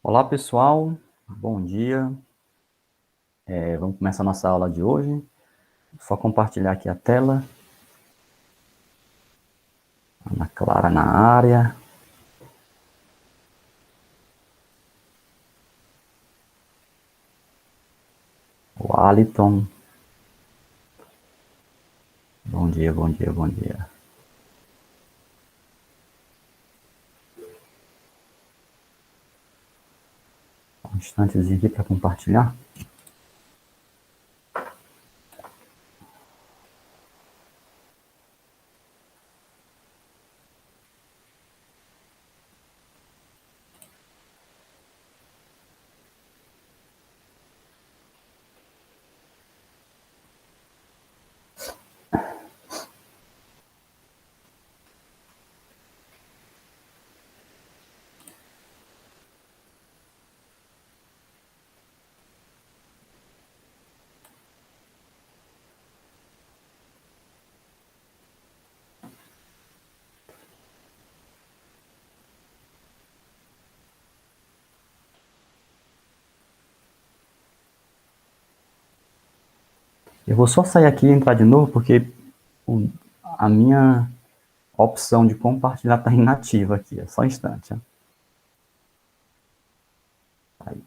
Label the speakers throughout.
Speaker 1: Olá, pessoal. Bom dia. Vamos começar a nossa aula de hoje. Só compartilhar aqui a tela. Ana Clara na área. O Aliton. Bom dia, bom dia, bom dia. Um instantezinho aqui para compartilhar. Eu vou só sair aqui e entrar de novo, porque a minha opção de compartilhar está inativa aqui. É só um instante. Ó. Aí.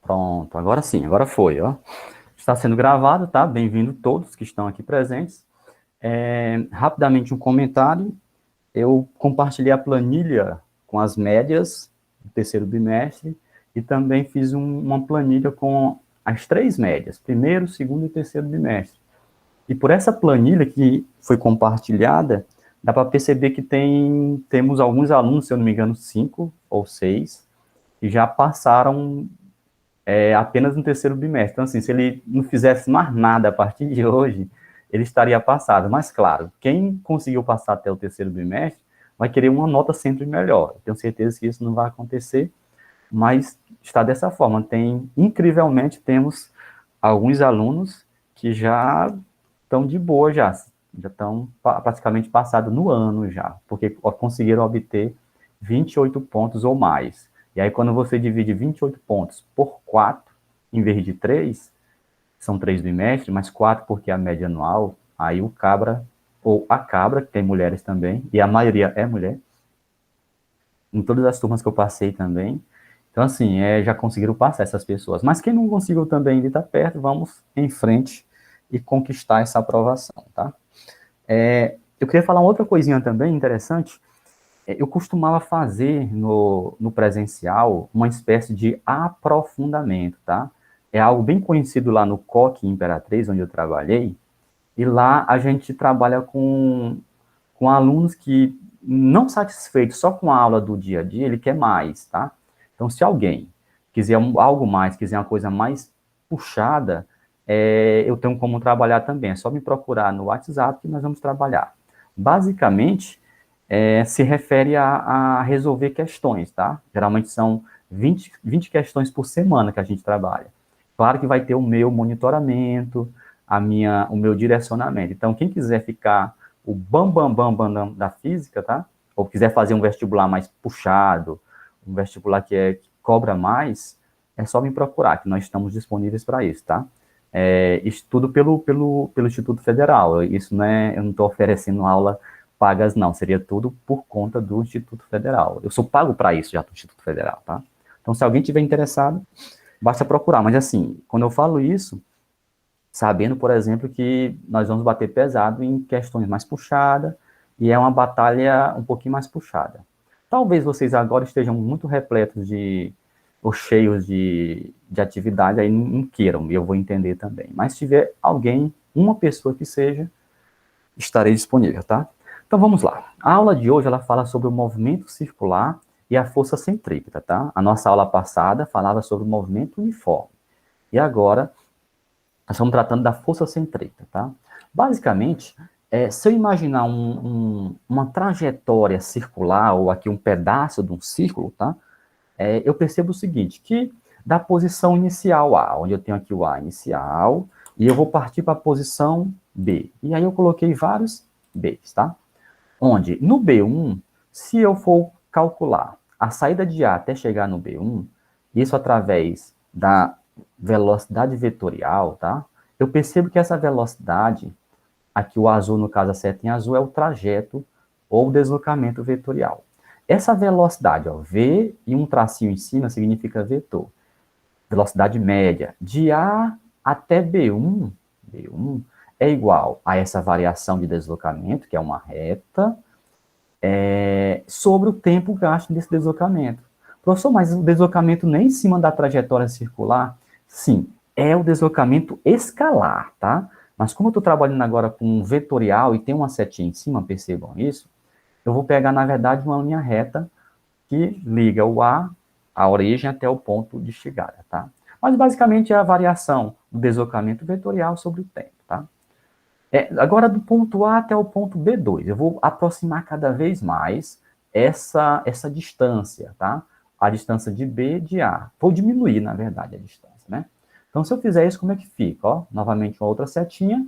Speaker 1: Pronto, agora sim, agora foi, ó. Está sendo gravado, tá? Bem-vindo todos que estão aqui presentes. Rapidamente um comentário. Eu compartilhei a planilha com as médias do terceiro bimestre e também fiz uma planilha com as três médias, primeiro, segundo e terceiro bimestre. E por essa planilha que foi compartilhada, dá para perceber que temos alguns alunos, se eu não me engano, 5 ou 6, que já passaram apenas no terceiro bimestre. Então, assim, se ele não fizesse mais nada a partir de hoje, ele estaria passado. Mas, claro, quem conseguiu passar até o terceiro bimestre vai querer uma nota sempre melhor. Eu tenho certeza que isso não vai acontecer, mas está dessa forma. Incrivelmente, temos alguns alunos que já estão de boa já estão praticamente passados no ano já, porque conseguiram obter 28 pontos ou mais. E aí, quando você divide 28 pontos por 4, em vez de 3, são 3 bimestres, mas 4 porque é a média anual, aí o cabra, ou a cabra, que tem mulheres também, e a maioria é mulher, em todas as turmas que eu passei também. Então, assim, já conseguiram passar essas pessoas. Mas quem não conseguiu também ainda está perto, vamos em frente e conquistar essa aprovação, tá? Eu queria falar uma outra coisinha também interessante. Eu costumava fazer no presencial uma espécie de aprofundamento, tá? É algo bem conhecido lá no COC Imperatriz, onde eu trabalhei, e lá a gente trabalha com alunos que, não satisfeitos só com a aula do dia a dia, ele quer mais, tá? Então, se alguém quiser algo mais, quiser uma coisa mais puxada, eu tenho como trabalhar também. É só me procurar no WhatsApp que nós vamos trabalhar. Basicamente, se refere a resolver questões, tá? Geralmente são 20 questões por semana que a gente trabalha. Claro que vai ter o meu monitoramento, o meu direcionamento. Então, quem quiser ficar o bam da física, tá? Ou quiser fazer um vestibular mais puxado, um vestibular que cobra mais, é só me procurar, que nós estamos disponíveis para isso, tá? Isso tudo pelo Instituto Federal. Isso não é, eu não estou oferecendo aula pagas, não. Seria tudo por conta do Instituto Federal. Eu sou pago para isso já do Instituto Federal, tá? Então, se alguém tiver interessado, basta procurar. Mas, assim, quando eu falo isso, sabendo, por exemplo, que nós vamos bater pesado em questões mais puxadas, e é uma batalha um pouquinho mais puxada. Talvez vocês agora estejam muito repletos ou cheios de atividade, aí não queiram, e eu vou entender também. Mas se tiver alguém, uma pessoa que seja, estarei disponível, tá? Então vamos lá. A aula de hoje ela fala sobre o movimento circular e a força centrípeta, tá? A nossa aula passada falava sobre o movimento uniforme. E agora nós estamos tratando da força centrípeta, tá? Basicamente, se eu imaginar uma trajetória circular, ou aqui um pedaço de um círculo, tá? Eu percebo o seguinte, que da posição inicial A, onde eu tenho aqui o A inicial, e eu vou partir para a posição B. E aí eu coloquei vários Bs, tá? Onde, no B1, se eu for calcular a saída de A até chegar no B1, isso através da velocidade vetorial, tá? Eu percebo que essa velocidade, aqui o azul, no caso a seta em azul, é o trajeto ou deslocamento vetorial. Essa velocidade, ó, V e um tracinho em cima significa vetor. Velocidade média de A até B1 é igual a essa variação de deslocamento, que é uma reta, sobre o tempo gasto desse deslocamento. Professor, mas o deslocamento nem em cima da trajetória circular? Sim, é o deslocamento escalar, tá? Mas como eu estou trabalhando agora com um vetorial e tem uma setinha em cima, percebam isso, eu vou pegar, na verdade, uma linha reta que liga a origem até o ponto de chegada, tá? Mas, basicamente, é a variação do deslocamento vetorial sobre o tempo, tá? Agora, do ponto A até o ponto B2, eu vou aproximar cada vez mais essa distância, tá? A distância de B de A. Vou diminuir, na verdade, a distância, né? Então, se eu fizer isso, como é que fica? Ó, novamente, uma outra setinha,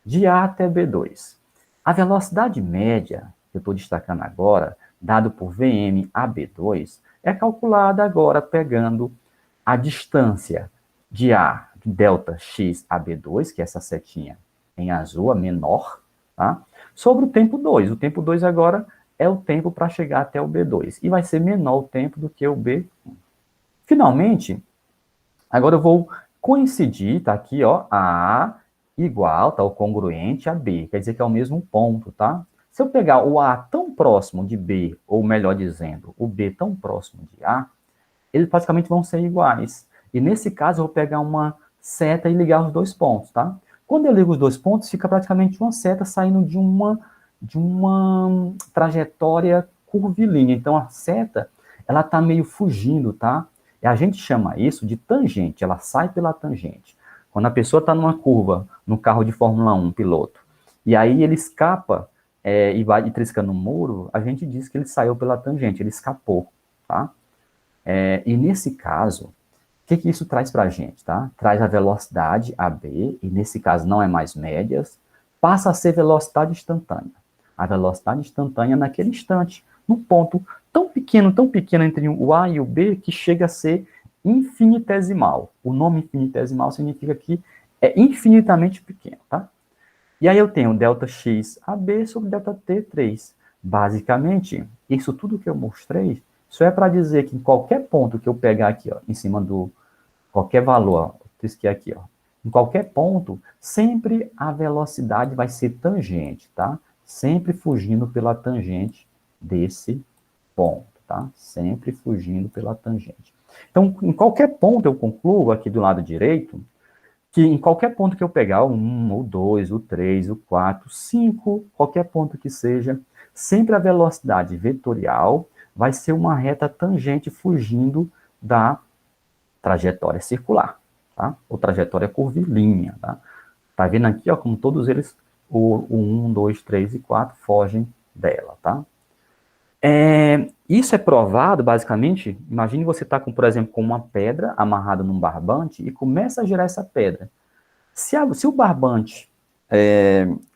Speaker 1: de A até B2. A velocidade média, que eu estou destacando agora, dado por Vm a B2, é calculada agora pegando a distância de A, de delta x a B2, que é essa setinha em azul, a menor, tá? Sobre o tempo 2. O tempo 2 agora é o tempo para chegar até o B2. E vai ser menor o tempo do que o B1. Finalmente, agora eu vou coincidir, tá aqui, ó, a igual, tá, o congruente a B, quer dizer que é o mesmo ponto, tá? Se eu pegar o A tão próximo de B, ou melhor dizendo, o B tão próximo de A, eles praticamente vão ser iguais. E nesse caso, eu vou pegar uma seta e ligar os dois pontos, tá? Quando eu ligo os dois pontos, fica praticamente uma seta saindo de uma trajetória curvilínea. Então, a seta, ela está meio fugindo, tá? E a gente chama isso de tangente, ela sai pela tangente. Quando a pessoa está numa curva, no carro de Fórmula 1, piloto, e aí ele escapa e vai trisca no muro, a gente diz que ele saiu pela tangente, ele escapou, tá? E nesse caso, o que isso traz para a gente, tá? Traz a velocidade AB, e nesse caso não é mais médias, passa a ser velocidade instantânea. A velocidade instantânea naquele instante, num ponto tão pequeno entre o A e o B, que chega a ser infinitesimal. O nome infinitesimal significa que é infinitamente pequeno, tá? E aí eu tenho delta x AB sobre delta T3. Basicamente, isso tudo que eu mostrei, isso é para dizer que em qualquer ponto que eu pegar aqui, ó, em cima do qualquer valor, que aqui, ó, em qualquer ponto, sempre a velocidade vai ser tangente, tá? Sempre fugindo pela tangente desse ponto, tá? Sempre fugindo pela tangente. Então, em qualquer ponto eu concluo aqui do lado direito, que em qualquer ponto que eu pegar, o 1, o 2, o 3, o 4, 5, qualquer ponto que seja, sempre a velocidade vetorial vai ser uma reta tangente fugindo da trajetória circular, tá? Ou trajetória curvilínea, tá? Tá vendo aqui, ó, como todos eles, o 1, 2, 3 e 4 fogem dela, tá? Isso é provado, basicamente, imagine você estar, por exemplo, com uma pedra amarrada num barbante e começa a girar essa pedra. Se o barbante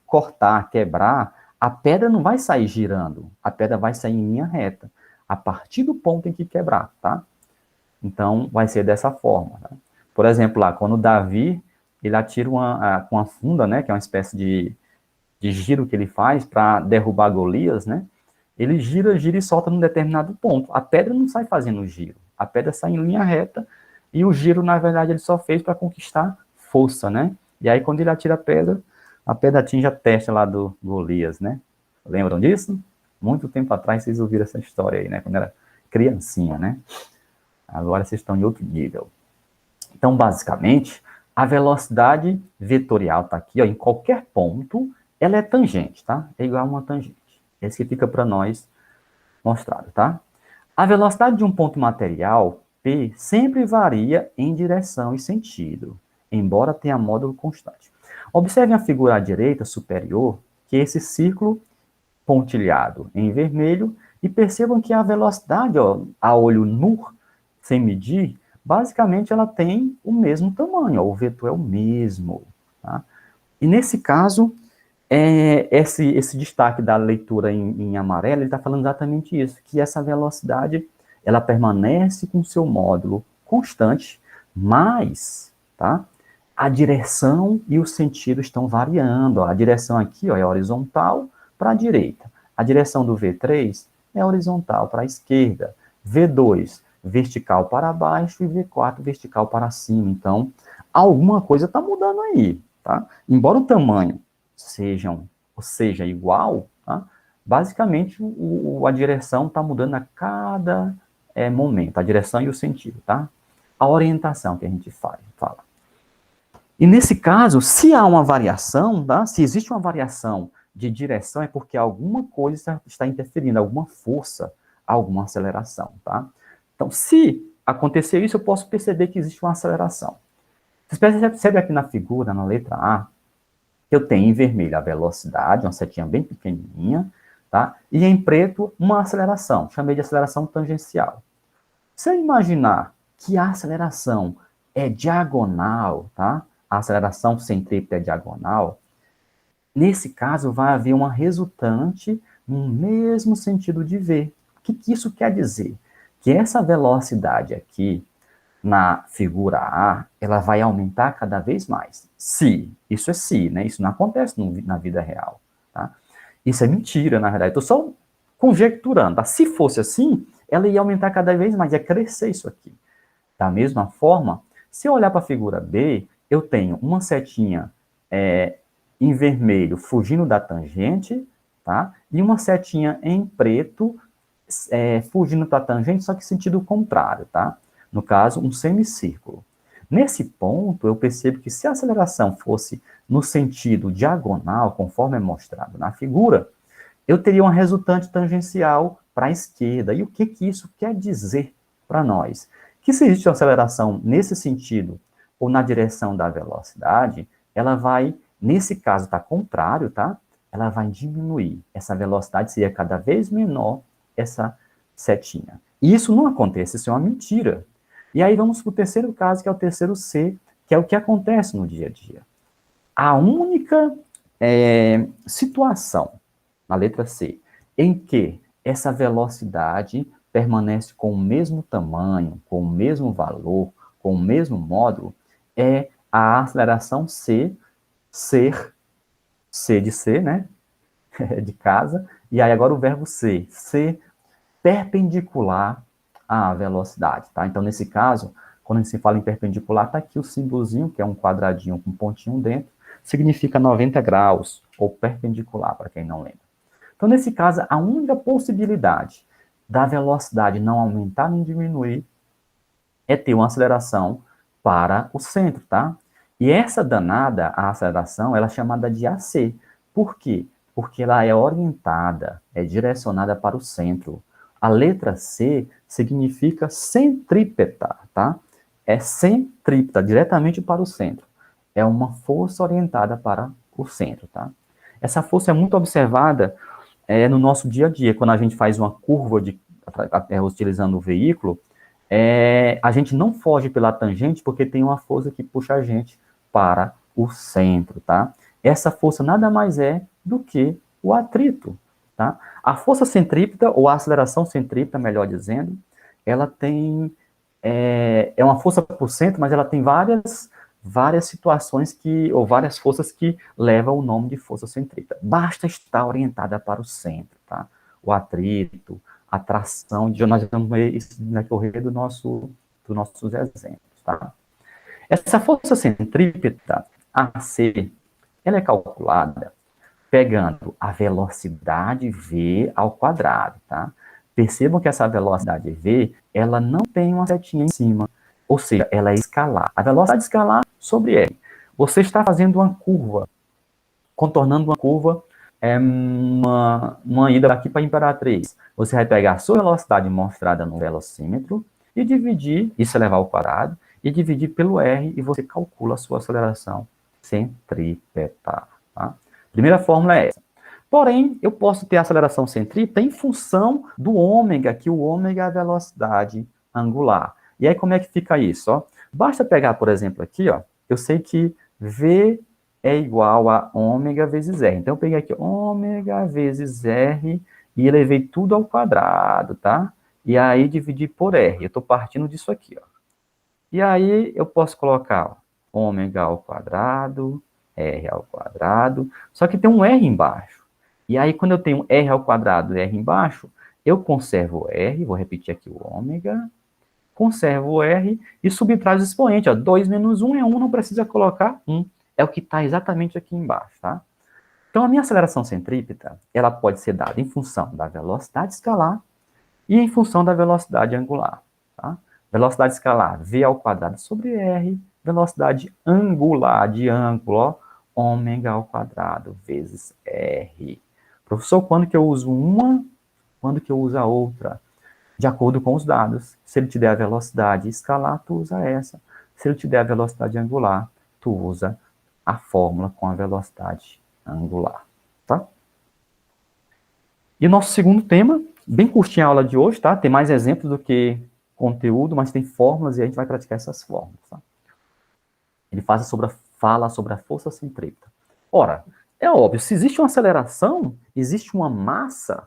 Speaker 1: cortar, quebrar, a pedra não vai sair girando, a pedra vai sair em linha reta, a partir do ponto em que quebrar, tá? Então, vai ser dessa forma. Tá? Por exemplo, lá, quando Davi, ele atira com a funda, né, que é uma espécie de giro que ele faz para derrubar Golias, né? Ele gira, gira e solta num determinado ponto. A pedra não sai fazendo giro, a pedra sai em linha reta e o giro, na verdade, ele só fez para conquistar força, né? E aí, quando ele atira a pedra atinge a testa lá do Golias, né? Lembram disso? Muito tempo atrás vocês ouviram essa história aí, né? Quando era criancinha, né? Agora vocês estão em outro nível. Então, basicamente, a velocidade vetorial está aqui, ó, em qualquer ponto, ela é tangente, tá? É igual a uma tangente. Esse que fica para nós mostrado, tá? A velocidade de um ponto material, P, sempre varia em direção e sentido, embora tenha módulo constante. Observem a figura à direita superior, que é esse círculo pontilhado em vermelho, e percebam que a velocidade, ó, a olho nu, sem medir, basicamente ela tem o mesmo tamanho, ó, o vetor é o mesmo. Tá? E nesse caso, esse destaque da leitura em amarelo, ele está falando exatamente isso, que essa velocidade, ela permanece com seu módulo constante, mas, tá? A direção e o sentido estão variando. Ó. A direção aqui, ó, é horizontal para a direita. A direção do V3 é horizontal para a esquerda. V2, vertical para baixo e V4, vertical para cima. Então, alguma coisa está mudando aí, tá? Embora o tamanho seja igual, tá? Basicamente a direção está mudando a cada momento, a direção e o sentido, tá? A orientação que a gente fala. E nesse caso, se há uma variação, tá? Se existe uma variação de direção, é porque alguma coisa está interferindo, alguma força, alguma aceleração, tá? Então, se acontecer isso, eu posso perceber que existe uma aceleração. Você percebe aqui na figura, na letra A, eu tenho em vermelho a velocidade, uma setinha bem pequenininha, tá? E em preto, uma aceleração, chamei de aceleração tangencial. Se eu imaginar que a aceleração é diagonal, tá? A aceleração centrípeta é diagonal, nesse caso vai haver uma resultante no mesmo sentido de V. O que isso quer dizer? Que essa velocidade aqui, na figura A, ela vai aumentar cada vez mais. Se, isso é se, né? Isso não acontece na vida real, tá? Isso é mentira, na verdade. Estou só conjecturando, tá? Se fosse assim, ela ia aumentar cada vez mais, ia crescer isso aqui. Da mesma forma, se eu olhar para a figura B, eu tenho uma setinha em vermelho fugindo da tangente, tá? E uma setinha em preto fugindo da tangente, só que sentido contrário, tá? No caso, um semicírculo. Nesse ponto, eu percebo que se a aceleração fosse no sentido diagonal, conforme é mostrado na figura, eu teria uma resultante tangencial para a esquerda. E o que isso quer dizer para nós? Que se existe uma aceleração nesse sentido, ou na direção da velocidade, ela vai, nesse caso, está contrário, tá? Ela vai diminuir. Essa velocidade seria cada vez menor, essa setinha. E isso não acontece, isso é uma mentira. E aí vamos para o terceiro caso, que é o terceiro C, que é o que acontece no dia a dia. A única situação, na letra C, em que essa velocidade permanece com o mesmo tamanho, com o mesmo valor, com o mesmo módulo, é a aceleração C ser, C de ser, né? De casa, e aí agora o verbo ser perpendicular à velocidade, tá? Então, nesse caso, quando a gente se fala em perpendicular, tá aqui o símbolozinho, que é um quadradinho com um pontinho dentro, significa 90 graus, ou perpendicular, para quem não lembra. Então, nesse caso, a única possibilidade da velocidade não aumentar nem diminuir é ter uma aceleração para o centro, tá? E essa danada, a aceleração, ela é chamada de AC. Por quê? Porque ela é orientada, é direcionada para o centro. A letra C significa centrípeta, tá? É centrípeta, diretamente para o centro. É uma força orientada para o centro, tá? Essa força é muito observada no nosso dia a dia, quando a gente faz uma curva utilizando o veículo, a gente não foge pela tangente porque tem uma força que puxa a gente para o centro, tá? Essa força nada mais é do que o atrito, tá? A força centrípeta, ou a aceleração centrípeta, melhor dizendo, ela tem, uma força por cento, mas ela tem várias situações ou várias forças que levam o nome de força centrípeta. Basta estar orientada para o centro, tá? O atrito, a tração, nós vamos ver isso no decorrer dos nossos exemplos, tá? Essa força centrípeta, AC, ela é calculada pegando a velocidade v ao quadrado, tá? Percebam que essa velocidade v, ela não tem uma setinha em cima, ou seja, ela é escalar. A velocidade escalar sobre R. Você está fazendo uma curva, contornando uma curva, uma ida daqui para Imperatriz. Você vai pegar a sua velocidade mostrada no velocímetro e dividir, isso é levar ao quadrado, e dividir pelo R e você calcula a sua aceleração centrípeta. Tá? Primeira fórmula é essa. Porém, eu posso ter a aceleração centrípeta em função do ômega, que o ômega é a velocidade angular. E aí, como é que fica isso? Ó? Basta pegar, por exemplo, aqui, ó, eu sei que V é igual a ômega vezes R. Então, eu peguei aqui ômega vezes R e elevei tudo ao quadrado, tá? E aí, dividi por R. Eu estou partindo disso aqui, ó. E aí, eu posso colocar ó, ômega ao quadrado, R ao quadrado, só que tem um R embaixo. E aí, quando eu tenho R ao quadrado e R embaixo, eu conservo o R, vou repetir aqui o ômega, conservo o R e subtraio os expoentes. Ó, 2 menos 1 é 1, não precisa colocar 1. É o que está exatamente aqui embaixo, tá? Então, a minha aceleração centrípeta, ela pode ser dada em função da velocidade escalar e em função da velocidade angular, tá? Velocidade escalar, V ao quadrado sobre R, velocidade angular, de ângulo, ó, ômega ao quadrado vezes R. Professor, quando que eu uso uma, quando que eu uso a outra? De acordo com os dados. Se ele te der a velocidade escalar, tu usa essa. Se ele te der a velocidade angular, tu usa a fórmula com a velocidade angular, tá? E o nosso segundo tema, bem curtinha a aula de hoje, tá? Tem mais exemplos do que conteúdo, mas tem fórmulas e a gente vai praticar essas fórmulas, tá? Ele fala sobre a força centrípeta. Ora, é óbvio, se existe uma aceleração, existe uma massa,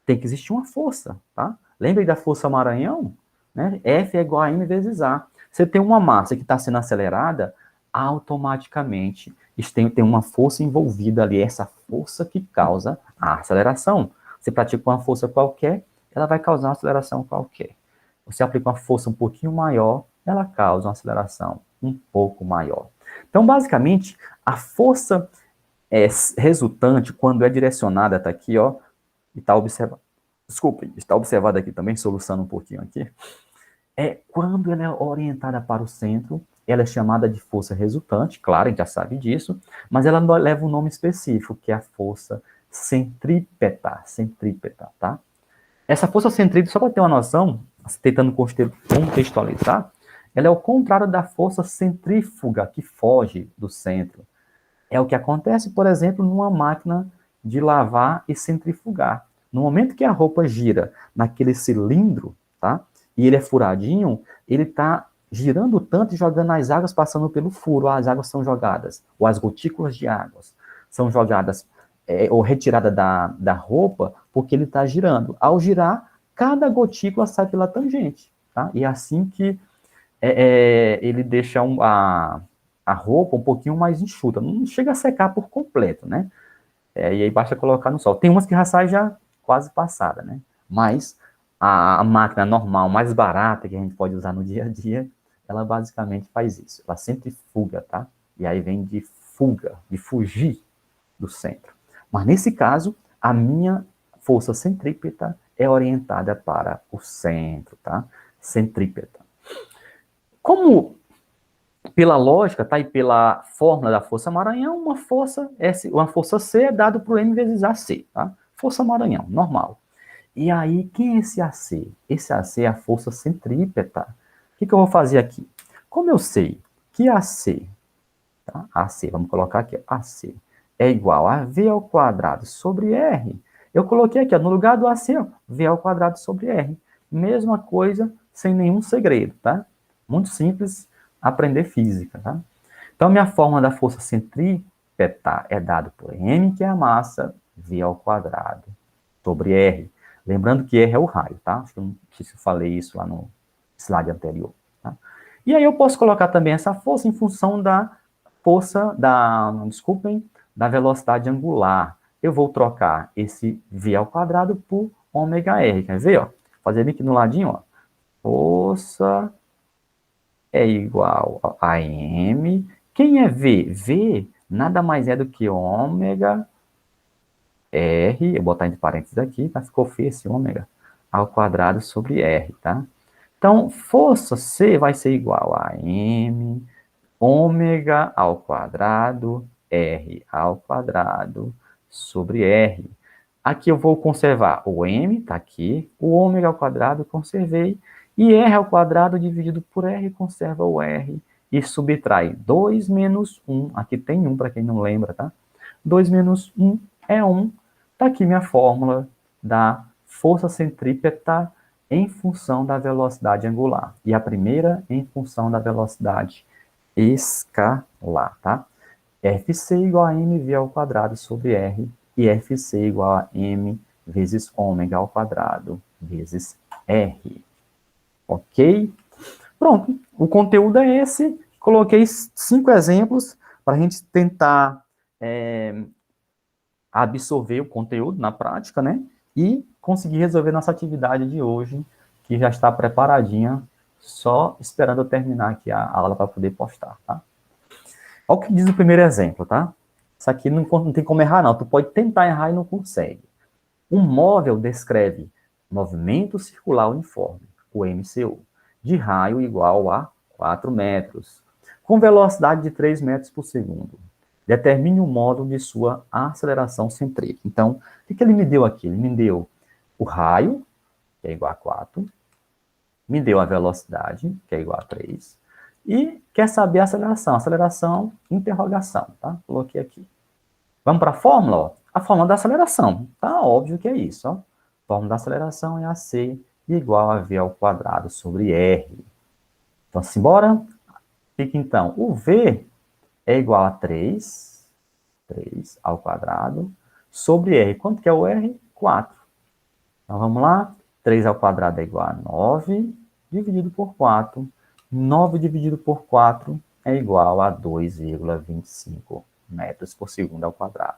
Speaker 1: tem que existir uma força, tá? Lembra da força Maranhão? Né? F é igual a m vezes A. Você tem uma massa que está sendo acelerada, automaticamente tem uma força envolvida ali, essa força que causa a aceleração. Você pratica uma força qualquer, ela vai causar uma aceleração qualquer. Você aplica uma força um pouquinho maior, ela causa uma aceleração um pouco maior. Então, basicamente, a força resultante, quando é direcionada, está aqui, ó, e está observada. Desculpe, está observada aqui também, solucionando um pouquinho aqui. Quando ela é orientada para o centro, ela é chamada de força resultante, claro, a gente já sabe disso, mas ela leva um nome específico, que é a força centrípeta, tá? Essa força centrípeta, só para ter uma noção, tentando contextualizar, ela é o contrário da força centrífuga, que foge do centro. É o que acontece, por exemplo, numa máquina de lavar e centrifugar. No momento que a roupa gira naquele cilindro, tá? E ele é furadinho, ele está girando tanto e jogando as águas passando pelo furo. As águas são jogadas, ou as gotículas de águas são jogadas ou retirada da roupa, porque ele está girando. Ao girar, cada gotícula sai pela tangente, tá? E é assim que ele deixa a roupa um pouquinho mais enxuta. Não chega a secar por completo, né? E aí basta colocar no sol. Tem umas que já sai já quase passada, né? Mas a máquina normal, mais barata, que a gente pode usar no dia a dia, ela basicamente faz isso. Ela centrifuga, tá? E aí vem de fuga, de fugir do centro. Mas nesse caso, a minha força centrípeta é orientada para o centro, tá? Centrípeta. Como pela lógica, tá? E pela fórmula da força Maranhão, uma força C é dado por M vezes AC, tá? Força Maranhão, normal. E aí, quem é esse AC? Esse AC é a força centrípeta. O que eu vou fazer aqui? Como eu sei que AC, tá? AC, vamos colocar aqui, AC, é igual a V ao quadrado sobre R, Eu coloquei aqui, ó, no lugar do AC, ó, V ao quadrado sobre R. Mesma coisa, sem nenhum segredo, tá? Muito simples aprender física, tá? Então, minha fórmula da força centrípeta é dada por M, que é a massa, V ao quadrado, sobre R. Lembrando que R é o raio, tá? Acho que eu não sei se eu falei isso lá no slide anterior, tá? E aí eu posso colocar também essa força em função da força, desculpem, da velocidade angular. Eu vou trocar esse V ao quadrado por ômega R. Quer ver, ó? Fazer aqui no ladinho, ó. Força é igual a M. Quem é V? V nada mais é do que ômega R, eu vou botar entre parênteses aqui, tá? Ficou feio esse ômega, ao quadrado sobre R, tá? Então, força C vai ser igual a M, ômega ao quadrado, R ao quadrado, sobre R. Aqui eu vou conservar o M, tá aqui, o ômega ao quadrado, conservei, e R ao quadrado dividido por R, conserva o R, e subtrai 2 menos 1, aqui tem 1 para quem não lembra, tá? 2 menos 1 é 1, tá aqui minha fórmula da força centrípeta em função da velocidade angular, e a primeira em função da velocidade escalar, tá? Fc igual a mv ao quadrado sobre r, e Fc igual a m vezes ômega ao quadrado vezes r. Ok? Pronto, o conteúdo é esse. Coloquei 5 exemplos para a gente tentar absorver o conteúdo na prática, né? E conseguir resolver nossa atividade de hoje, que já está preparadinha, só esperando eu terminar aqui a aula para poder postar, tá? Olha o que diz o primeiro exemplo, tá? Isso aqui não tem como errar, não. Tu pode tentar errar e não consegue. Um móvel descreve movimento circular uniforme, o MCU, de raio igual a 4 metros, com velocidade de 3 metros por segundo. Determine o módulo de sua aceleração centrípeta. Então, o que ele me deu aqui? Ele me deu o raio, que é igual a 4, me deu a velocidade, que é igual a 3, e quer saber a aceleração. Aceleração, interrogação, tá? Coloquei aqui. Vamos para a fórmula? Ó. A fórmula da aceleração. Tá óbvio que é isso. Ó. A fórmula da aceleração é AC igual a V ao quadrado sobre R. Então, simbora? Fica então, o V é igual a 3 ao quadrado, sobre R. Quanto que é o R? 4. Então, vamos lá. 3 ao quadrado é igual a 9, dividido por 4. 9 dividido por 4 é igual a 2,25 metros por segundo ao quadrado.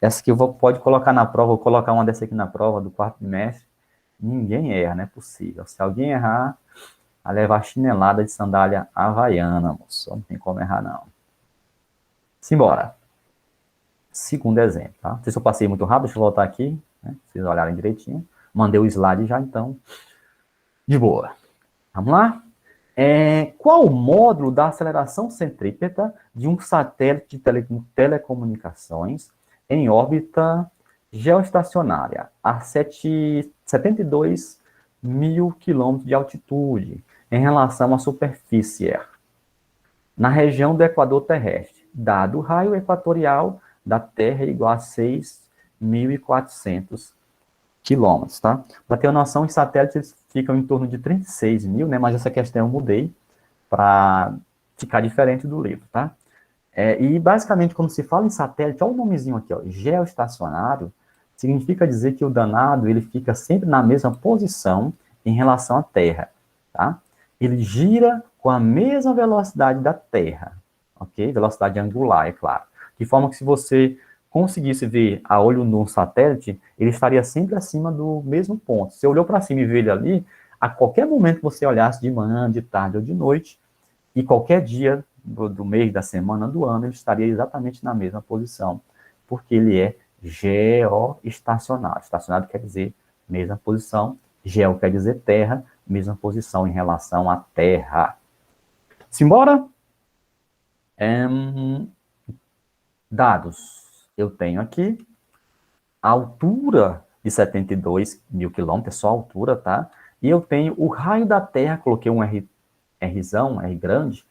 Speaker 1: Essa que pode colocar na prova, vou colocar uma dessa aqui na prova do quarto trimestre. Ninguém erra, não é possível. Se alguém errar, a levar chinelada de sandália havaiana, moço. Não tem como errar, não. Simbora. Segundo exemplo, tá? Não sei se eu passei muito rápido, deixa eu voltar aqui, né? Pra vocês olharem direitinho. Mandei o slide já, então. De boa. Vamos lá? Qual o módulo da aceleração centrípeta de um satélite de telecomunicações em órbita geoestacionária a 72 mil quilômetros de altitude em relação à superfície na região do equador terrestre, dado o raio equatorial da Terra igual a 6.400 quilômetros, tá? Para ter uma noção, os satélites ficam em torno de 36 mil, né? Mas essa questão eu mudei para ficar diferente do livro, tá? E basicamente, quando se fala em satélite, olha o nomezinho aqui, ó, geoestacionário, significa dizer que o danado ele fica sempre na mesma posição em relação à Terra, tá? Ele gira com a mesma velocidade da Terra, ok? Velocidade angular, é claro. De forma que se você conseguisse ver a olho nu um satélite, ele estaria sempre acima do mesmo ponto. Se você olhou para cima e vê ele ali, a qualquer momento que você olhasse de manhã, de tarde ou de noite, e qualquer dia do mês, da semana, do ano, ele estaria exatamente na mesma posição, porque ele é geoestacionário. Estacionário quer dizer mesma posição, geo quer dizer terra, mesma posição em relação à Terra. Simbora? Dados. Eu tenho aqui a altura de 72 mil quilômetros, é só a altura, tá? E eu tenho o raio da Terra, coloquei um Rzão, R grande,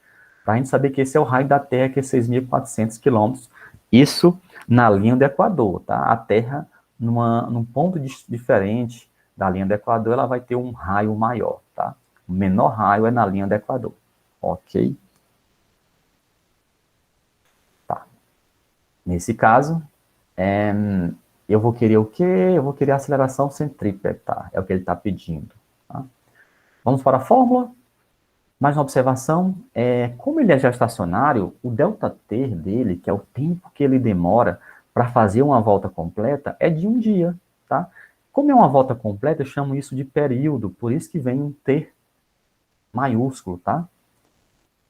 Speaker 1: para a gente saber que esse é o raio da Terra, que é 6.400 quilômetros. Isso na linha do Equador, tá? A Terra num ponto diferente da linha do Equador, ela vai ter um raio maior, tá? O menor raio é na linha do Equador, ok? Tá. Nesse caso, eu vou querer o quê? Eu vou querer a aceleração centrípeta, é o que ele está pedindo. Tá? Vamos para a fórmula. Mais uma observação, como ele é geoestacionário, o ΔT dele, que é o tempo que ele demora para fazer uma volta completa, é de um dia, tá? Como é uma volta completa, eu chamo isso de período, por isso que vem um T maiúsculo, tá?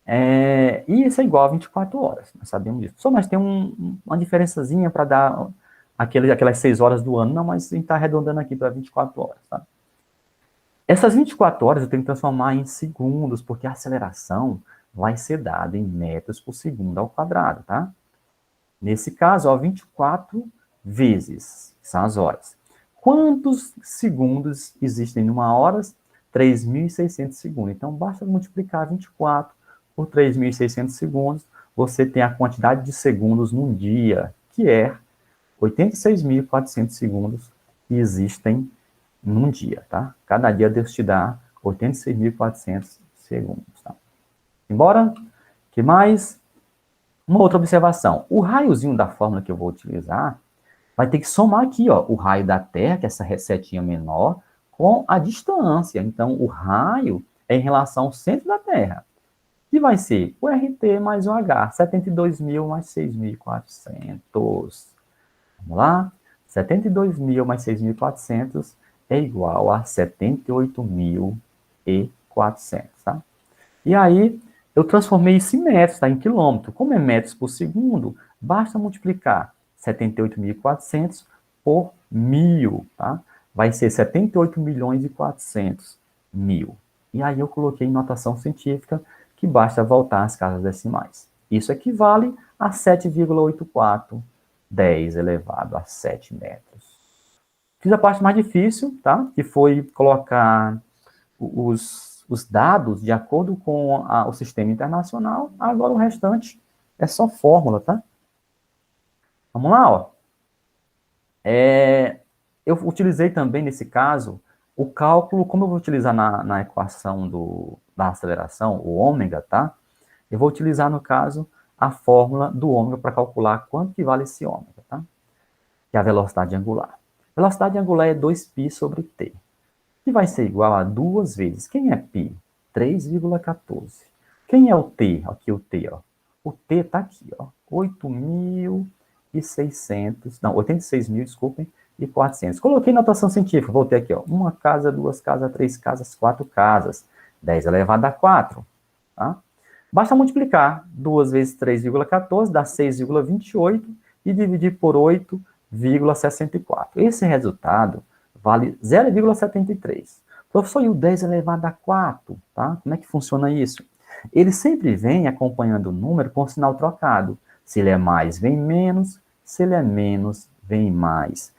Speaker 1: E isso é igual a 24 horas, nós sabemos disso. Só nós temos uma diferençazinha para dar aquelas 6 horas do ano, não, mas a gente está arredondando aqui para 24 horas, tá? Essas 24 horas eu tenho que transformar em segundos, porque a aceleração vai ser dada em metros por segundo ao quadrado, tá? Nesse caso, ó, 24 vezes, são as horas. Quantos segundos existem numa hora? 3.600 segundos. Então, basta multiplicar 24 por 3.600 segundos, você tem a quantidade de segundos num dia, que é 86.400 segundos que existem num dia, tá? Cada dia Deus te dá 86.400 segundos, tá? Embora, que mais? Uma outra observação. O raiozinho da fórmula que eu vou utilizar vai ter que somar aqui, ó, o raio da Terra, que é essa setinha menor, com a distância. Então, o raio é em relação ao centro da Terra. Que vai ser o RT mais o H, 72.000 mais 6.400. Vamos lá? 72.000 mais 6.400 é igual a 78.400, tá? E aí, eu transformei isso em metros, tá? Em quilômetro. Como é metros por segundo, basta multiplicar 78.400 por 1.000, tá? Vai ser 78.400.000. E aí eu coloquei em notação científica que basta voltar às casas decimais. Isso equivale a 7,84 10 elevado a 7 metros. Fiz a parte mais difícil, tá? Que foi colocar os dados de acordo com o sistema internacional. Agora o restante é só fórmula, tá? Vamos lá, ó. Eu utilizei também, nesse caso, o cálculo, como eu vou utilizar na equação da aceleração, o ômega, tá? Eu vou utilizar, no caso, a fórmula do ômega para calcular quanto que vale esse ômega, tá? Que é a velocidade angular. Velocidade angular é 2π sobre t, que vai ser igual a 2 vezes. Quem é π? 3,14. Quem é o t? Aqui o t, ó. O t está aqui, ó. 8.600, não, 86.000, desculpem, e 400. Coloquei notação científica, voltei aqui, ó. Uma casa, duas casas, três casas, quatro casas. 10 elevado a 4, tá? Basta multiplicar 2 vezes 3,14, dá 6,28, e dividir por 8,64. Esse resultado vale 0,73. Professor, e o 10 elevado a 4, tá? Como é que funciona isso? Ele sempre vem acompanhando o número com sinal trocado. Se ele é mais, vem menos. Se ele é menos, vem mais.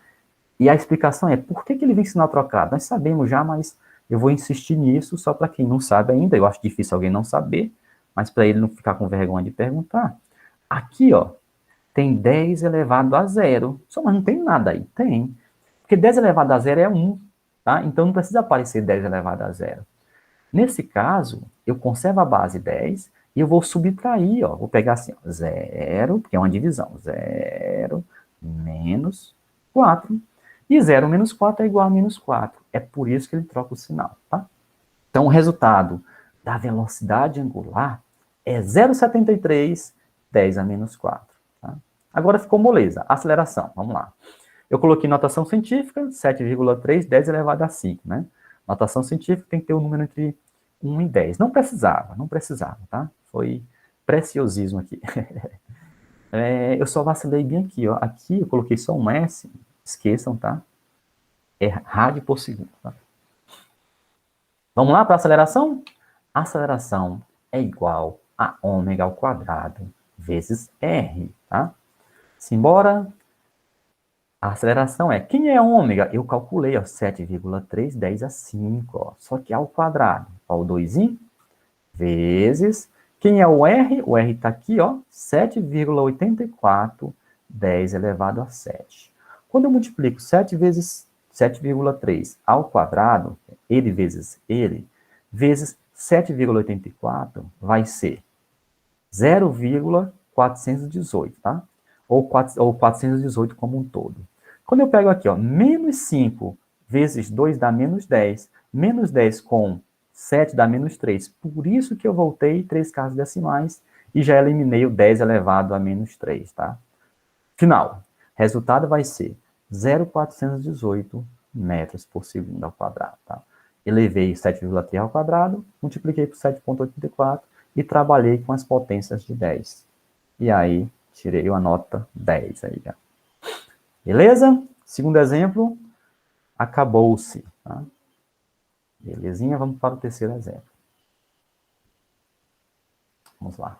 Speaker 1: E a explicação é por que ele vem sinal trocado? Nós sabemos já, mas eu vou insistir nisso só para quem não sabe ainda. Eu acho difícil alguém não saber, mas para ele não ficar com vergonha de perguntar. Aqui, ó, tem 10 elevado a 0. Só mas não tem nada aí. Tem. Porque 10 elevado a 0 é 1, tá? Então não precisa aparecer 10 elevado a 0. Nesse caso, eu conservo a base 10 e eu vou subtrair, ó. Vou pegar assim, ó, 0, porque é uma divisão. 0 menos 4. E 0 menos 4 é igual a menos 4. É por isso que ele troca o sinal, tá? Então, o resultado da velocidade angular é 0,73, 10 a menos 4. Tá? Agora ficou moleza. Aceleração, vamos lá. Eu coloquei notação científica, 7,3, 10 elevado a 5, né? Notação científica tem que ter um número entre 1 e 10. Não precisava, tá? Foi preciosismo aqui. Eu só vacilei bem aqui, ó. Aqui eu coloquei só um S, esqueçam, tá? É rádio por segundo, tá? Vamos lá para a aceleração? A aceleração é igual a ômega ao quadrado vezes r, tá? Simbora. A aceleração é, quem é ômega? Eu calculei, ó, 7,3, 10 a 5, ó, só que ao quadrado. Ó, o 2 vezes, quem é o R? O R está aqui, ó, 7,84, 10 elevado a 7. Quando eu multiplico 7 vezes 7,3 ao quadrado, ele vezes ele, vezes 7,84, vai ser 0,418, tá? Ou 418 como um todo. Quando eu pego aqui, ó, menos 5 vezes 2 dá menos 10 com 7 dá menos 3. Por isso que eu voltei 3 casas decimais e já eliminei o 10 elevado a menos 3, tá? Final. Resultado vai ser 0,418 metros por segundo ao quadrado, tá? Elevei 7,3 ao quadrado, multipliquei por 7,84 e trabalhei com as potências de 10. E aí, tirei a nota 10 aí, já. Beleza? Segundo exemplo, acabou-se, tá? Belezinha, vamos para o terceiro exemplo. Vamos lá.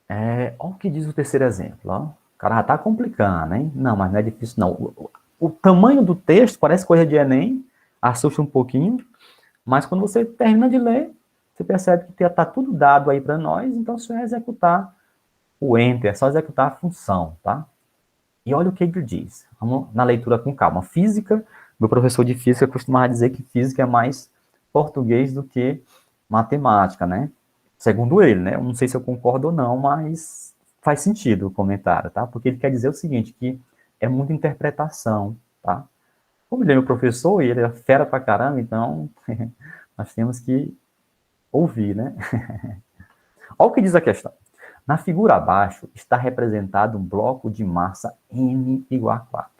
Speaker 1: Olha o que diz o terceiro exemplo, ó. O cara já tá complicando, hein? Não, mas não é difícil, não. O tamanho do texto parece coisa de Enem, assusta um pouquinho, mas quando você termina de ler, você percebe que está tudo dado aí para nós, então só é executar o Enter, é só executar a função, tá? E olha o que ele diz. Vamos na leitura com calma. Física, meu professor de física costumava dizer que física é mais português do que matemática, né? Segundo ele, né? Eu não sei se eu concordo ou não, mas faz sentido o comentário, tá? Porque ele quer dizer o seguinte, que é muita interpretação, tá? Como ele é meu professor e ele é fera pra caramba, então nós temos que ouvir, né? Olha o que diz a questão. Na figura abaixo está representado um bloco de massa M igual a 4.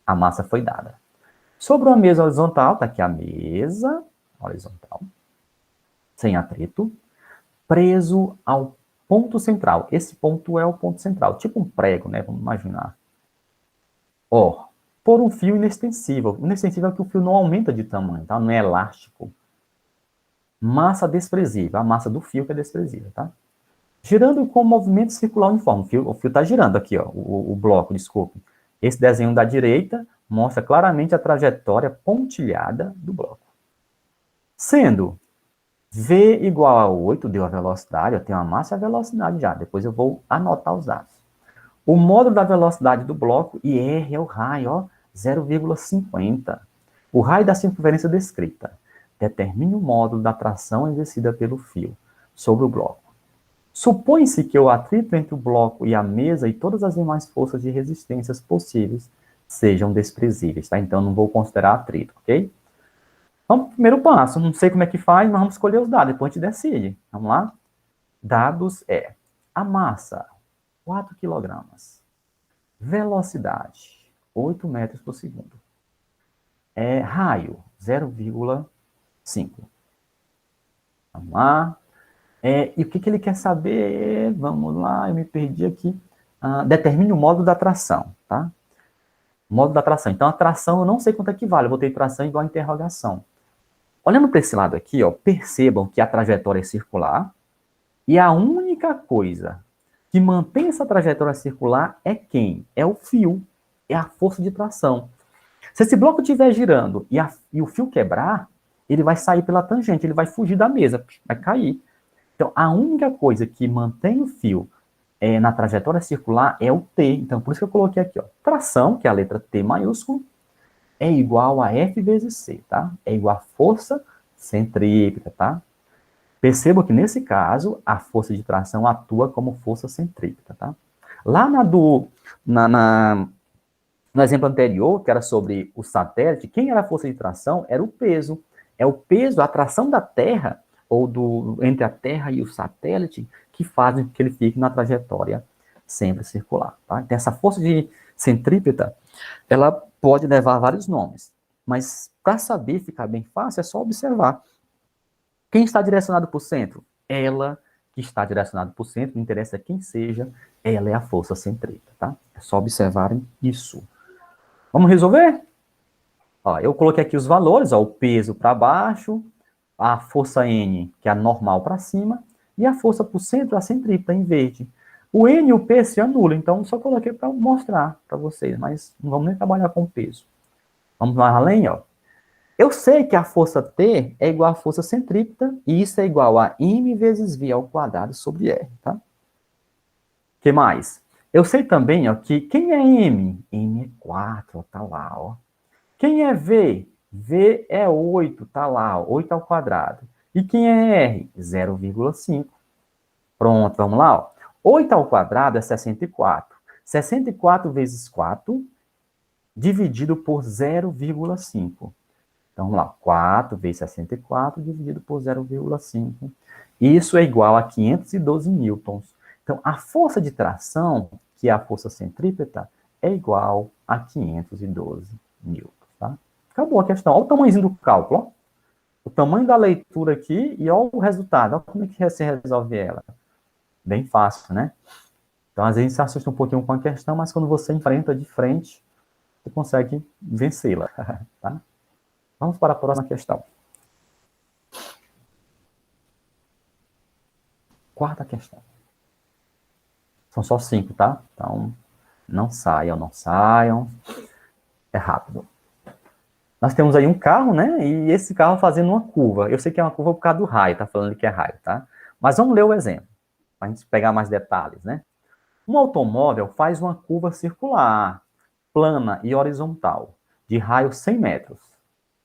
Speaker 1: A massa foi dada. Sobre uma mesa horizontal, está aqui a mesa horizontal, sem atrito, preso ao ponto central. Esse ponto é o ponto central, tipo um prego, né? Vamos imaginar. Ó, por um fio inextensível. Inextensível é que o fio não aumenta de tamanho, tá? Não é elástico. Massa desprezível, a massa do fio que é desprezível, tá? Girando com movimento circular uniforme. O fio está girando aqui, ó, o bloco, desculpe. Esse desenho da direita mostra claramente a trajetória pontilhada do bloco. Sendo V igual a 8, deu a velocidade, eu tenho a massa e a velocidade já. Depois eu vou anotar os dados. O módulo da velocidade do bloco, e R é o raio, ó, 0,50. O raio da circunferência descrita. Determine o módulo da tração exercida pelo fio sobre o bloco. Supõe-se que o atrito entre o bloco e a mesa e todas as demais forças de resistências possíveis sejam desprezíveis, tá? Então, não vou considerar atrito, ok? Vamos pro primeiro passo. Não sei como é que faz, mas vamos escolher os dados, depois a gente decide. Vamos lá? Dados é a massa, 4 kg. Velocidade, 8 metros por segundo. Raio, 0,5. Vamos lá. E o que ele quer saber? Vamos lá, eu me perdi aqui. Determine o módulo da tração, tá? Módulo da tração. Então, a tração eu não sei quanto é que vale. Eu botei tração igual a interrogação. Olhando para esse lado aqui, ó, percebam que a trajetória é circular e a única coisa que mantém essa trajetória circular é quem? É o fio, é a força de tração. Se esse bloco estiver girando e o fio quebrar, ele vai sair pela tangente, ele vai fugir da mesa, vai cair. Então, a única coisa que mantém o fio na trajetória circular é o T. Então, por isso que eu coloquei aqui, ó, tração, que é a letra T maiúsculo, é igual a F vezes C, tá? É igual a força centrípeta, tá? Perceba que, nesse caso, a força de tração atua como força centrípeta, tá? Lá no exemplo anterior, que era sobre o satélite, quem era a força de tração era o peso. É o peso, a atração da Terra, entre a Terra e o satélite, que fazem com que ele fique na trajetória sempre circular, tá? Então, essa força de centrípeta, ela pode levar a vários nomes, mas para saber ficar bem fácil, é só observar. Quem está direcionado para o centro? Ela que está direcionada para o centro, não interessa quem seja, ela é a força centrípeta, tá? É só observarem isso. Vamos resolver? Ó, eu coloquei aqui os valores, ó, o peso para baixo, a força N, que é a normal para cima, e a força para o centro, a centrípeta, em verde. O N e o P se anulam, então só coloquei para mostrar para vocês, mas não vamos nem trabalhar com peso. Vamos mais além, ó. Eu sei que a força T é igual à força centrípeta, e isso é igual a M vezes V ao quadrado sobre R, tá? O que mais? Eu sei também, ó, que quem é M? M é 4, ó, tá lá, ó. Quem é V? V é 8, tá lá, ó, 8 ao quadrado. E quem é R? 0,5. Pronto, vamos lá, ó. 8 ao quadrado é 64. 64 vezes 4 dividido por 0,5. Então, vamos lá. 4 vezes 64 dividido por 0,5. Isso é igual a 512 newtons. Então, a força de tração, que é a força centrípeta, é igual a 512 newtons. Tá? Acabou a questão. Olha o tamanhozinho do cálculo. Ó. O tamanho da leitura aqui e olha o resultado. Olha como é que você resolve ela. Bem fácil, né? Então, às vezes, você assusta um pouquinho com a questão, mas quando você enfrenta de frente, você consegue vencê-la. Tá? Vamos para a próxima questão. Quarta questão. São só 5, tá? Então, não saiam, não saiam. É rápido. Nós temos aí um carro, né? E esse carro fazendo uma curva. Eu sei que é uma curva por causa do raio, tá falando que é raio, tá? Mas vamos ler o exemplo, para a gente pegar mais detalhes, né? Um automóvel faz uma curva circular, plana e horizontal, de raio 100 metros.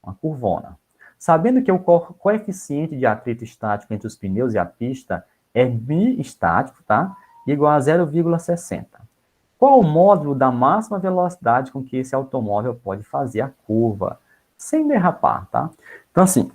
Speaker 1: Uma curvona. Sabendo que o coeficiente de atrito estático entre os pneus e a pista é μ estático, tá? Igual a 0,60. Qual o módulo da máxima velocidade com que esse automóvel pode fazer a curva, sem derrapar, tá? Então, assim,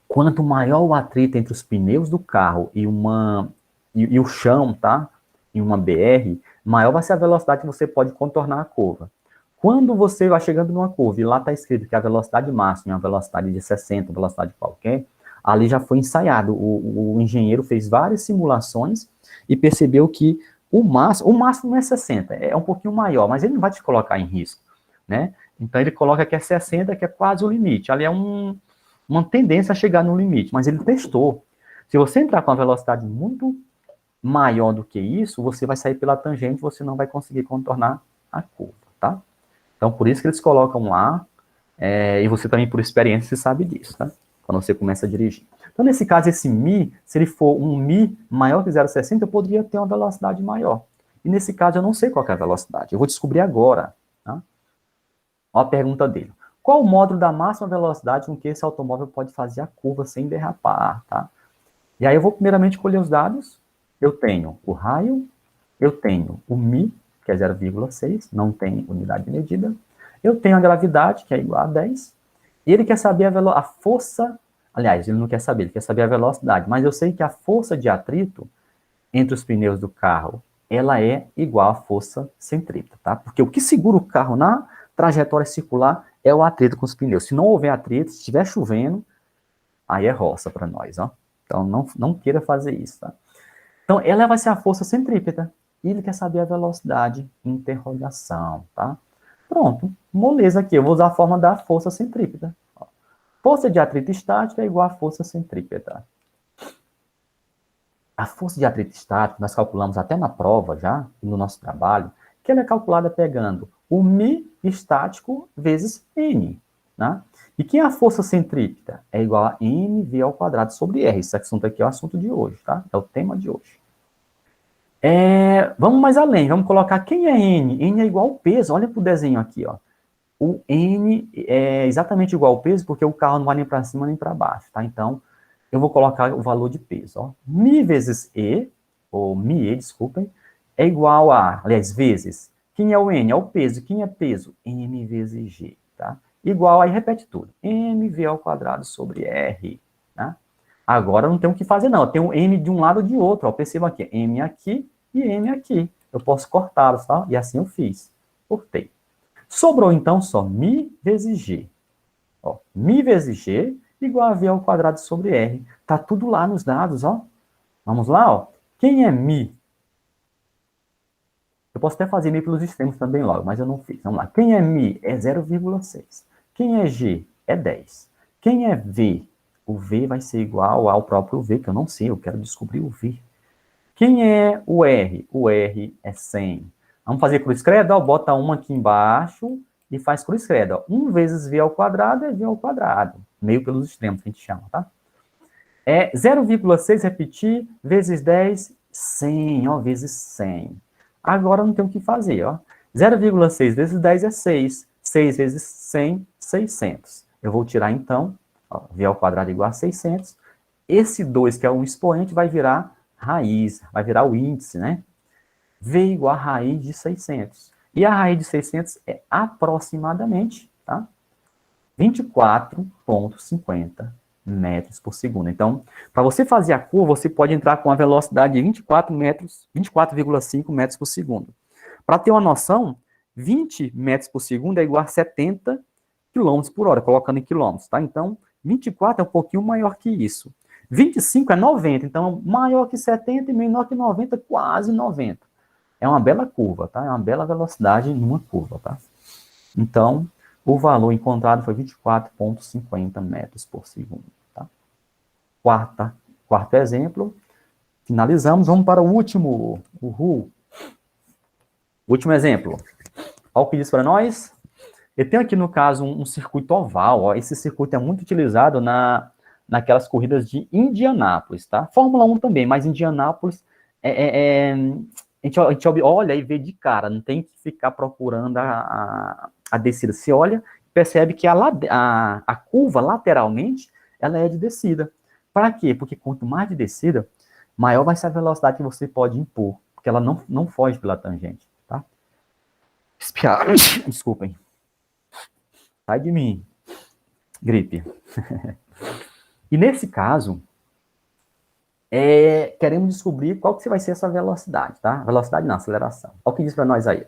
Speaker 1: quanto maior o atrito entre os pneus do carro e o chão, tá? Em uma BR, maior vai ser a velocidade que você pode contornar a curva. Quando você vai chegando numa curva e lá está escrito que a velocidade máxima é uma velocidade de 60, velocidade qualquer, ali já foi ensaiado. O engenheiro fez várias simulações e percebeu que o máximo não é 60, é um pouquinho maior, mas ele não vai te colocar em risco, né? Então ele coloca que é 60, que é quase o limite. Ali é uma tendência a chegar no limite, mas ele testou. Se você entrar com uma velocidade muito maior do que isso, você vai sair pela tangente, você não vai conseguir contornar a curva, tá? Então, por isso que eles colocam lá, e você também, por experiência, você sabe disso, tá? Quando você começa a dirigir. Então, nesse caso, esse mi, se ele for um mi maior que 0,60, eu poderia ter uma velocidade maior. E nesse caso, eu não sei qual é a velocidade. Eu vou descobrir agora, tá? Olha a pergunta dele. Qual o módulo da máxima velocidade com que esse automóvel pode fazer a curva sem derrapar, tá? E aí eu vou primeiramente colher os dados. Eu tenho o raio, eu tenho o mi, que é 0,6, não tem unidade de medida. Eu tenho a gravidade, que é igual a 10. E ele quer saber a força, aliás, ele não quer saber, ele quer saber a velocidade. Mas eu sei que a força de atrito entre os pneus do carro, ela é igual à força centrípeta, tá? Porque o que segura o carro na trajetória circular é o atrito com os pneus. Se não houver atrito, se estiver chovendo, aí é roça para nós, ó. Então não queira fazer isso, tá? Então ela vai ser a força centrípeta. E ele quer saber a velocidade, interrogação, tá? Pronto, moleza aqui. Eu vou usar a forma da força centrípeta. Ó. Força de atrito estático é igual à força centrípeta. A força de atrito estático, nós calculamos até na prova já, no nosso trabalho, que ela é calculada pegando o μ estático vezes n, né? E que é a força centrípeta? É igual a mv ao quadrado sobre r. Esse assunto aqui é o assunto de hoje, tá? É o tema de hoje. Vamos mais além, vamos colocar quem é n? N é igual ao peso, olha para o desenho aqui, ó. O n é exatamente igual ao peso, porque o carro não vai nem para cima nem para baixo, tá? Então, eu vou colocar o valor de peso, ó. Mi vezes E, ou mi, desculpem, é igual a, aliás, vezes, quem é o n? É o peso, quem é peso? M vezes G, tá? Igual, aí repete tudo, mv ao quadrado sobre R, tá? Agora não tem o que fazer não, eu tenho m de um lado ou de outro, ó, perceba aqui, m aqui e m aqui, eu posso cortá-los, tá? E assim eu fiz, cortei. Sobrou, então, só mi vezes g. Ó, mi vezes g igual a v ao quadrado sobre r. Tá tudo lá nos dados, ó. Vamos lá, ó. Quem é mi? Eu posso até fazer mi pelos extremos também logo, mas eu não fiz. Vamos lá. Quem é mi? É 0,6. Quem é g? É 10. Quem é v? O v vai ser igual ao próprio v, que eu não sei, eu quero descobrir o v. Quem é o r? O r é 100. Vamos fazer cruz credo? Ó, bota uma aqui embaixo e faz cruz credo. Ó. 1 vezes v ao quadrado é v ao quadrado. Meio pelos extremos, que a gente chama, tá? 0,6, repetir, vezes 10, 100, ó, vezes 100. Agora não tem o que fazer, ó. 0,6 vezes 10 é 6. 6 vezes 100, 600. Eu vou tirar, então, ó, v ao quadrado igual a 600. Esse 2, que é um expoente, vai virar raiz, vai virar o índice, né? V igual a raiz de 600. E a raiz de 600 é aproximadamente, tá? 24,50 metros por segundo. Então, para você fazer a curva, você pode entrar com a velocidade de 24,5 metros por segundo. Para ter uma noção, 20 metros por segundo é igual a 70 quilômetros por hora, colocando em quilômetros, tá? Então, 24 é um pouquinho maior que isso. 25 é 90, então maior que 70 e menor que 90, quase 90. É uma bela curva, tá? É uma bela velocidade numa curva, tá? Então, o valor encontrado foi 24,50 metros por segundo, tá? Quarto exemplo. Finalizamos, vamos para o último. Uhul. Último exemplo. Olha o que diz para nós. Eu tenho aqui, no caso, um circuito oval. Ó. Esse circuito é muito utilizado naquelas corridas de Indianápolis, tá? Fórmula 1 também, mas Indianápolis a gente olha e vê de cara, não tem que ficar procurando a descida. Se olha, percebe que a curva lateralmente, ela é de descida. Para quê? Porque quanto mais de descida, maior vai ser a velocidade que você pode impor, porque ela não foge pela tangente, tá? Desculpem. Sai de mim. Gripe. E nesse caso, queremos descobrir qual que vai ser essa velocidade, tá? Velocidade não, aceleração. Olha o que diz para nós aí.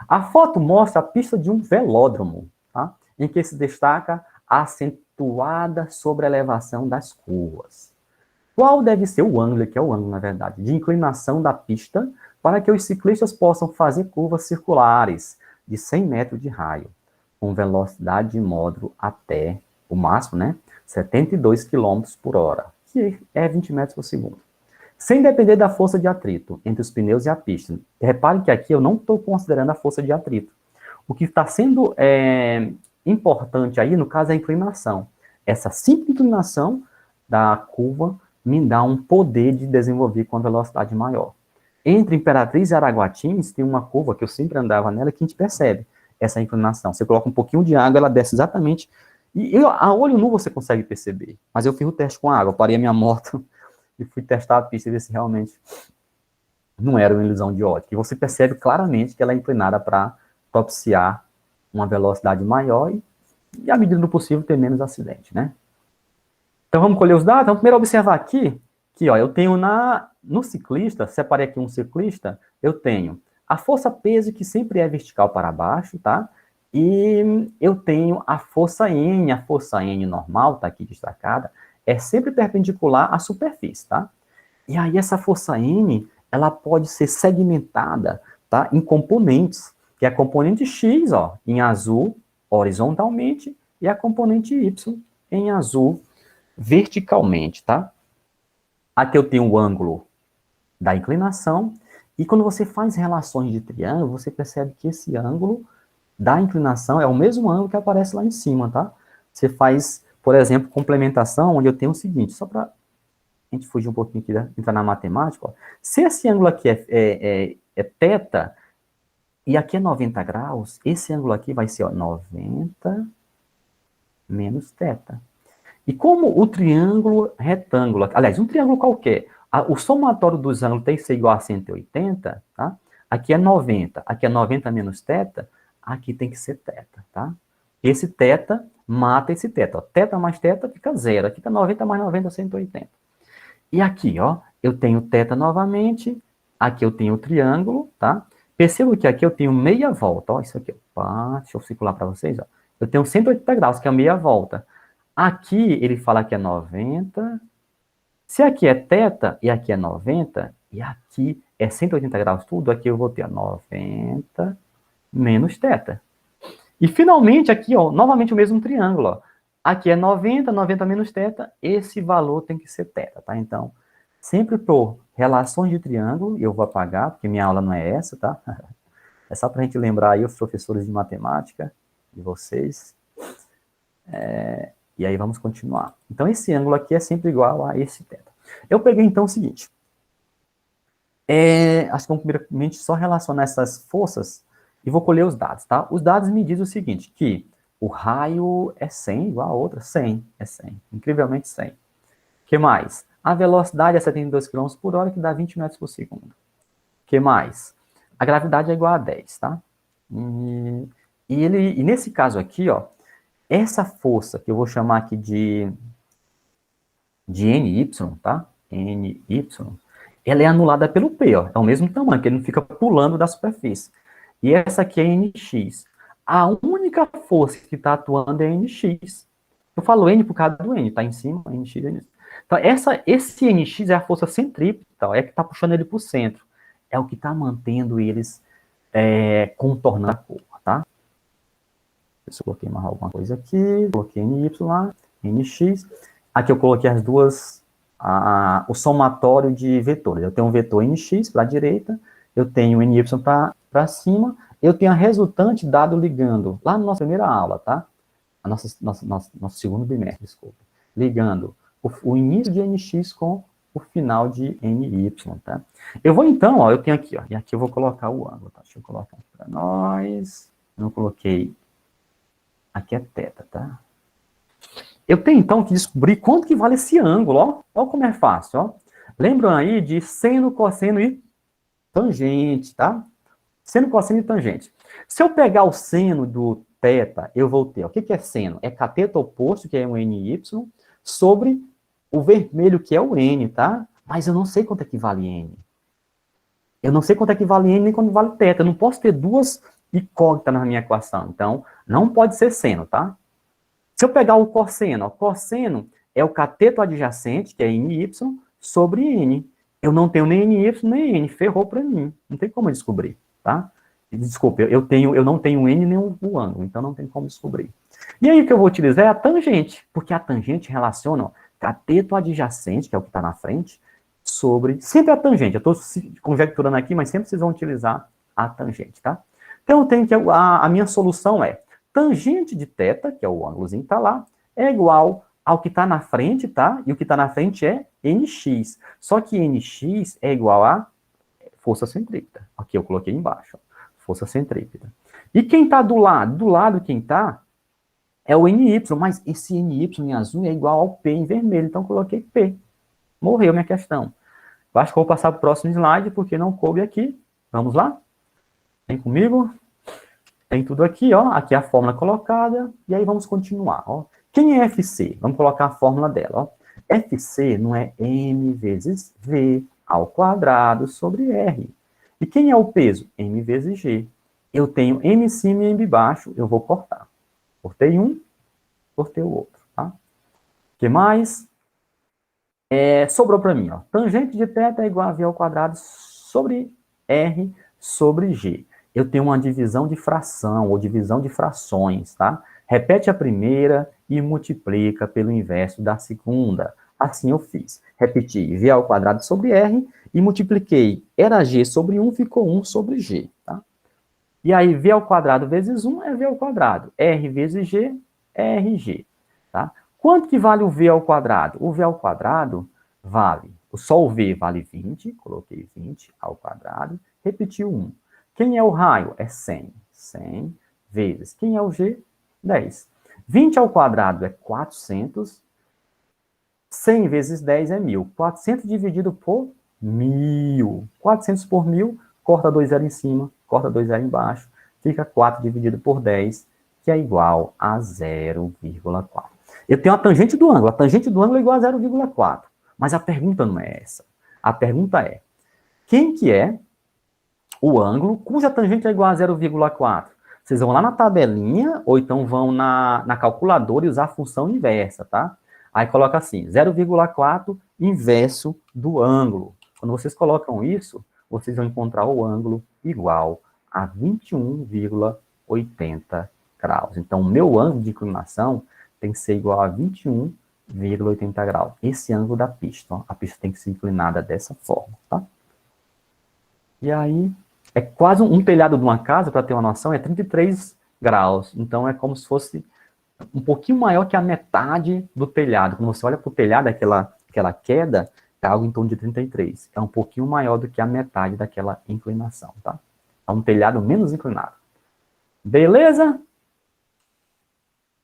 Speaker 1: A foto mostra a pista de um velódromo, tá? Em que se destaca a acentuada sobreelevação das curvas. Qual deve ser o ângulo, que é o ângulo, na verdade, de inclinação da pista para que os ciclistas possam fazer curvas circulares de 100 metros de raio, com velocidade de módulo até o máximo, né? 72 km por hora, que é 20 metros por segundo. Sem depender da força de atrito entre os pneus e a pista. Repare que aqui eu não estou considerando a força de atrito. O que está sendo importante aí, no caso, é a inclinação. Essa simples inclinação da curva me dá um poder de desenvolver com a velocidade maior. Entre Imperatriz e Araguatins tem uma curva que eu sempre andava nela que a gente percebe essa inclinação. Você coloca um pouquinho de água, ela desce exatamente. E a olho nu você consegue perceber. Mas eu fiz o teste com a água, parei a minha moto e fui testar a pista e ver se realmente não era uma ilusão de ótica. E você percebe claramente que ela é inclinada para propiciar uma velocidade maior e, à medida do possível, ter menos acidente, né? Então, vamos colher os dados? Vamos primeiro observar aqui que, ó, eu tenho no ciclista, separei aqui um ciclista, eu tenho a força-peso, que sempre é vertical para baixo, tá? E eu tenho a força N normal, tá aqui destacada, é sempre perpendicular à superfície, tá? E aí essa força N, ela pode ser segmentada, tá, em componentes, que é a componente X, ó, em azul, horizontalmente, e a componente Y, em azul, verticalmente, tá? Aqui eu tenho o ângulo da inclinação, e quando você faz relações de triângulo, você percebe que esse ângulo da inclinação é o mesmo ângulo que aparece lá em cima, tá? Você faz, por exemplo, complementação, onde eu tenho o seguinte, só para a gente fugir um pouquinho aqui, entrar na matemática, ó. Se esse ângulo aqui é θ, e aqui é 90 graus, esse ângulo aqui vai ser, ó, 90 menos θ. E como o triângulo retângulo, aliás, um triângulo qualquer, o somatório dos ângulos tem que ser igual a 180, tá? Aqui é 90, aqui é 90 menos θ, aqui tem que ser θ, tá? Esse θ mata esse θ. Ó. Θ mais θ fica zero. Aqui fica 90 mais 90, 180. E aqui, ó, eu tenho θ novamente, aqui eu tenho o triângulo, tá? Perceba que aqui eu tenho meia volta, ó, isso aqui, ó, deixa eu circular para vocês, ó. Eu tenho 180 graus, que é a meia volta. Aqui ele fala que é 90. Se aqui é θ e aqui é 90, e aqui é 180 graus tudo, aqui eu vou ter 90 menos θ. E finalmente aqui, ó, novamente o mesmo triângulo, ó. Aqui é 90, 90 menos θ, esse valor tem que ser θ, tá? Então, sempre por relações de triângulo, eu vou apagar, porque minha aula não é essa, tá? É só para a gente lembrar aí os professores de matemática, de vocês. E aí vamos continuar. Então, esse ângulo aqui é sempre igual a esse θ. Eu peguei, então, o seguinte. Acho que vamos primeiramente só relacionar essas forças e vou colher os dados, tá? Os dados me dizem o seguinte, que o raio é 100 igual a outra, 100, é 100, incrivelmente 100. O que mais? A velocidade é 72 km por hora, que dá 20 metros por segundo. O que mais? A gravidade é igual a 10, tá? E nesse caso aqui, ó, essa força que eu vou chamar aqui de NY, tá? NY, ela é anulada pelo P, ó. É o mesmo tamanho, que ele não fica pulando da superfície. E essa aqui é NX. A única força que está atuando é NX. Eu falo N por causa do N, tá em cima, NX, NX. Então, esse NX é a força centrípeta, é que está puxando ele para o centro. É o que está mantendo eles contornando a curva, tá? Se eu coloquei mais alguma coisa aqui, coloquei NY lá, NX. Aqui eu coloquei as duas, o somatório de vetores. Eu tenho um vetor NX para a direita, eu tenho NY para cima, eu tenho a resultante dado ligando, lá na nossa primeira aula, tá? Nosso segundo bimestre, desculpa. Ligando o início de NX com o final de NY, tá? Eu vou então, ó, eu tenho aqui, ó, e aqui eu vou colocar o ângulo, tá? Deixa eu colocar aqui para nós. Não coloquei. Aqui é θ, tá? Eu tenho, então, que descobrir quanto que vale esse ângulo, ó. Ó como é fácil, ó. Lembram aí de seno, cosseno e tangente, tá? Seno, cosseno e tangente. Se eu pegar o seno do θ, eu vou ter, ó, o que que é seno? É cateto oposto, que é um NY, sobre o vermelho, que é o N, tá? Mas eu não sei quanto é que vale N. Eu não sei quanto é que vale N nem quanto vale θ. Eu não posso ter duas incógnitas na minha equação. Então, não pode ser seno, tá? Se eu pegar o cosseno, cosseno é o cateto adjacente, que é NY, sobre N. Eu não tenho nem NY nem N, ferrou para mim. Não tem como descobrir, tá? Desculpa, eu não tenho N nem o ângulo, então não tem como descobrir. E aí o que eu vou utilizar é a tangente, porque a tangente relaciona ó, cateto adjacente, que é o que está na frente, sobre... Sempre a tangente, eu estou conjecturando aqui, mas sempre vocês vão utilizar a tangente, tá? Então eu tenho que... A minha solução é tangente de θ, que é o ângulozinho que está lá, é igual ao que está na frente, tá? E o que está na frente é NX. Só que NX é igual a força centrípeta. Aqui eu coloquei embaixo, ó, força centrípeta. E quem está do lado? Do lado quem está é o NY, mas esse NY em azul é igual ao P em vermelho, então eu coloquei P. Morreu minha questão. Eu acho que eu vou passar para o próximo slide, porque não coube aqui. Vamos lá? Vem comigo? Tem tudo aqui, ó. Aqui é a fórmula colocada. E aí vamos continuar, ó. Quem é FC? Vamos colocar a fórmula dela, ó. FC não é M vezes V ao quadrado sobre R. E quem é o peso? M vezes G. Eu tenho M em cima e M embaixo. Eu vou cortar. Cortei um, cortei o outro, tá? O que mais? Sobrou para mim, ó. Tangente de θ é igual a V ao quadrado sobre R sobre G. Eu tenho uma divisão de fração, ou divisão de frações, tá? Repete a primeira e multiplica pelo inverso da segunda. Assim eu fiz. Repeti V ao quadrado sobre R e multipliquei. Era G sobre 1, ficou 1 sobre G, tá? E aí, V ao quadrado vezes 1 é V ao quadrado. R vezes G é RG, tá? Quanto que vale o V ao quadrado? O V ao quadrado vale, só o V vale 20, coloquei 20 ao quadrado, repetiu 1. Quem é o raio? É 100. 100 vezes. Quem é o G? 10. 20 ao quadrado é 400. 100 vezes 10 é 1.000. 400 dividido por 1.000. 400 por 1.000, corta 2 zero em cima, corta 2 zero embaixo. Fica 4 dividido por 10, que é igual a 0,4. Eu tenho a tangente do ângulo. A tangente do ângulo é igual a 0,4. Mas a pergunta não é essa. A pergunta é, quem que é o ângulo cuja tangente é igual a 0,4? Vocês vão lá na tabelinha, ou então vão na calculadora e usar a função inversa, tá? Aí coloca assim, 0,4 inverso do ângulo. Quando vocês colocam isso, vocês vão encontrar o ângulo igual a 21,80 graus. Então, o meu ângulo de inclinação tem que ser igual a 21,80 graus. Esse ângulo da pista, ó, a pista tem que ser inclinada dessa forma, tá? E aí, é quase um telhado de uma casa, para ter uma noção, é 33 graus. Então, é como se fosse um pouquinho maior que a metade do telhado. Quando você olha para o telhado, aquela queda, é algo em torno de 33. É um pouquinho maior do que a metade daquela inclinação, tá? É um telhado menos inclinado. Beleza?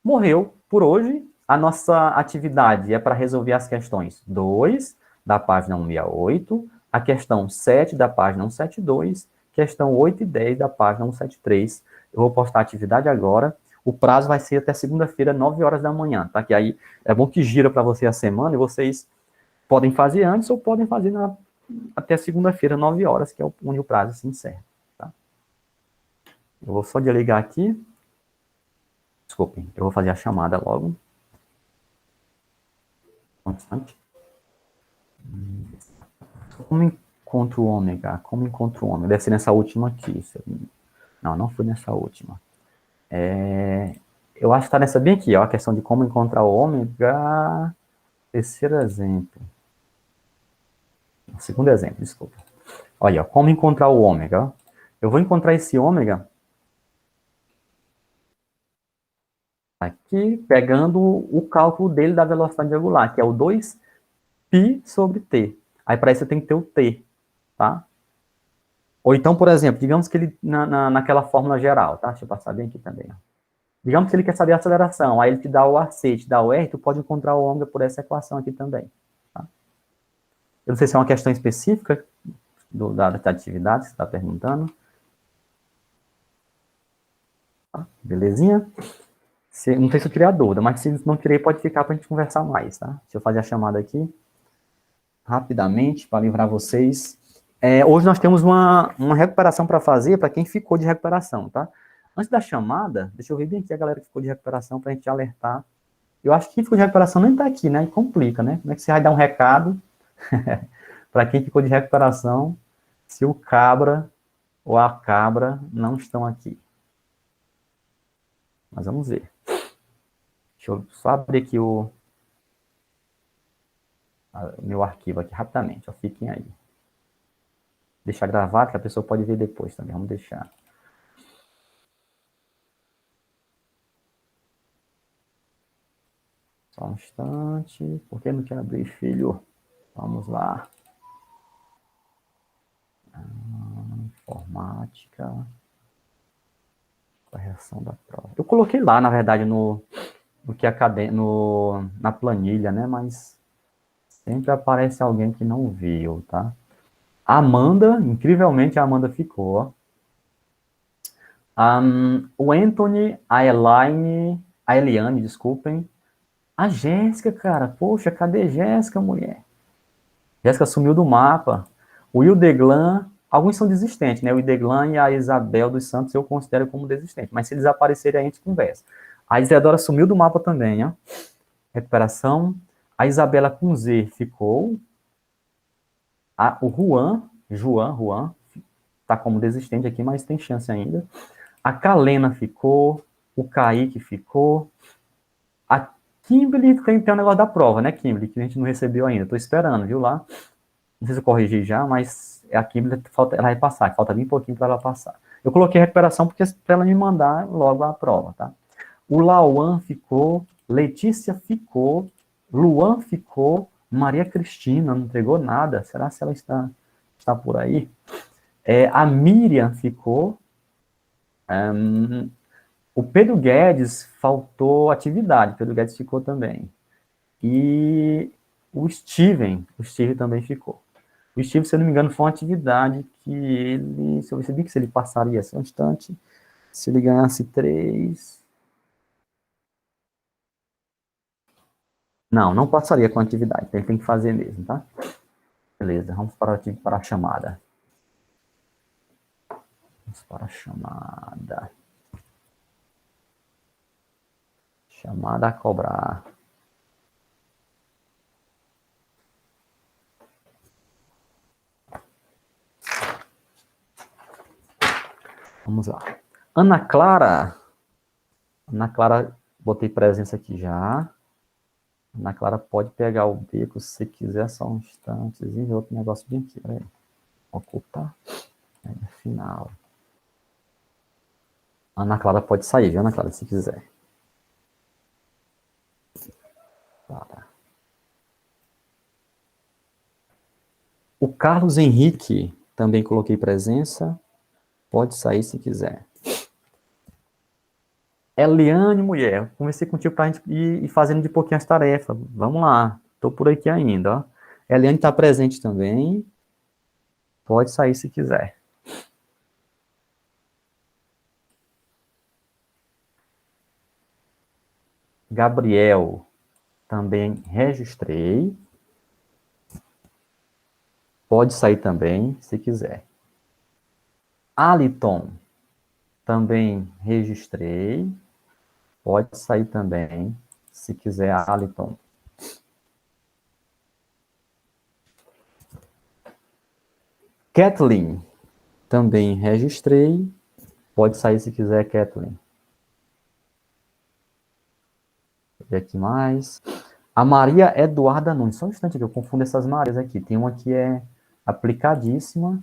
Speaker 1: Morreu por hoje. A nossa atividade é para resolver as questões 2 da página 168, a questão 7 da página 172, questão 8 e 10 da página 173. Eu vou postar a atividade agora. O prazo vai ser até segunda-feira, 9 horas da manhã, tá? Que aí é bom que gira para você a semana e vocês podem fazer antes ou podem fazer até segunda-feira, 9 horas, que é onde o prazo se encerra, tá? Eu vou só desligar aqui. Desculpem, eu vou fazer a chamada logo. Constante. Como encontro o ômega? Como encontro o ômega? Deve ser nessa última aqui. Não, não foi nessa última. Eu acho que está nessa bem aqui, ó, a questão de como encontrar o ômega. Terceiro exemplo. Segundo exemplo, desculpa. Olha, ó, como encontrar o ômega. Ó. Eu vou encontrar esse ômega aqui, pegando o cálculo dele da velocidade angular, que é o 2π sobre t. Aí, para isso, eu tenho que ter o t, tá? Ou então, por exemplo, digamos que ele, naquela fórmula geral, tá? Deixa eu passar bem aqui também. Ó. Digamos que ele quer saber a aceleração, aí ele te dá o AC, te dá o R, tu pode encontrar o ômega por essa equação aqui também. Tá? Eu não sei se é uma questão específica da atividade que você está perguntando. Tá? Belezinha? Não sei se eu tirei a dúvida, mas se não tirei, pode ficar para a gente conversar mais, tá? Deixa eu fazer a chamada aqui, rapidamente, para livrar vocês. Hoje nós temos uma recuperação para fazer para quem ficou de recuperação, tá? Antes da chamada, deixa eu ver bem aqui a galera que ficou de recuperação para a gente alertar. Eu acho que quem ficou de recuperação nem está aqui, né? E complica, né? Como é que você vai dar um recado para quem ficou de recuperação se o cabra ou a cabra não estão aqui? Mas vamos ver. Deixa eu só abrir aqui o meu arquivo aqui rapidamente, ó, fiquem aí. Deixar gravado, que a pessoa pode ver depois também, vamos deixar. Só um instante, por que não quer abrir, filho? Vamos lá. Informática. Correção da prova. Eu coloquei lá, na verdade, na planilha, né, mas sempre aparece alguém que não viu, tá? A Amanda, incrivelmente a Amanda ficou. O Anthony, a Eliane, desculpem. A Jéssica, cara, poxa, cadê Jéssica, mulher? Jéssica sumiu do mapa. O Ildeglan, alguns são desistentes, né? O Ildeglan e a Isabel dos Santos eu considero como desistente, mas se eles aparecerem a gente conversa. A Isadora sumiu do mapa também, ó. Recuperação. A Isabela com Z ficou. O Juan, tá como desistente aqui, mas tem chance ainda. A Kalena ficou. O Kaique ficou. A Kimberly tem um negócio da prova, né, Kimberly? Que a gente não recebeu ainda. Tô esperando, viu lá? Não sei se eu corrigi já, mas a Kimberly, ela vai passar. Falta bem pouquinho para ela passar. Eu coloquei recuperação porque para ela me mandar logo a prova, tá? O Lauan ficou. Letícia ficou. Luan ficou. Maria Cristina não entregou nada. Será que ela está por aí? A Miriam ficou. O Pedro Guedes faltou atividade. O Pedro Guedes ficou também. E o Steven também ficou. O Steven, se eu não me engano, foi uma atividade que ele... Se eu percebi que se ele passaria só um instante, se ele ganhasse 3... Não passaria com a atividade. Então ele tem que fazer mesmo, tá? Beleza, vamos para a chamada. Vamos para a chamada. Chamada a cobrar. Vamos lá. Ana Clara, botei presença aqui já. Ana Clara pode pegar o bico se quiser, só um instantezinho. Outro negócio bem aqui, peraí. Ocultar. Final. Ana Clara pode sair, viu, Ana Clara, se quiser. Tá. O Carlos Henrique, também coloquei presença. Pode sair se quiser. Eliane, mulher, conversei contigo para a gente ir fazendo de pouquinho as tarefas. Vamos lá, estou por aqui ainda. Ó. Eliane está presente também. Pode sair se quiser. Gabriel, também registrei. Pode sair também, se quiser. Aliton, também registrei. Pode sair também, se quiser, Aliton. Kathleen, também registrei. Pode sair se quiser, Kathleen. Deixa eu ver aqui mais. A Maria Eduarda Nunes. Só um instante que eu confundo essas Marias aqui. Tem uma que é aplicadíssima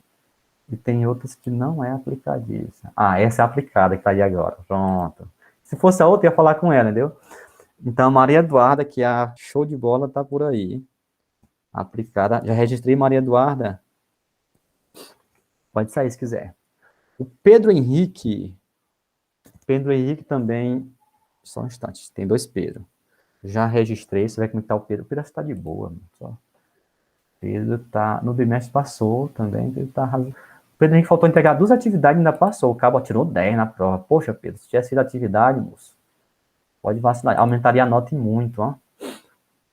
Speaker 1: e tem outras que não é aplicadíssima. Ah, essa é a aplicada que está aí agora. Pronto. Se fosse a outra, eu ia falar com ela, entendeu? Então, a Maria Eduarda, que é a show de bola, está por aí. Aplicada. Já registrei Maria Eduarda. Pode sair se quiser. O Pedro Henrique. Pedro Henrique também. Só um instante. Tem dois Pedro. Já registrei. Você vai como está o Pedro. O Pedro está de boa. Só. Pedro tá. No bimestre passou também. Pedro tá arrasando. O Pedro Henrique faltou entregar 2 atividades e ainda passou. O cabo tirou 10 na prova. Poxa, Pedro, se tivesse sido atividade, moço, pode vacilar. Aumentaria a nota em muito, ó.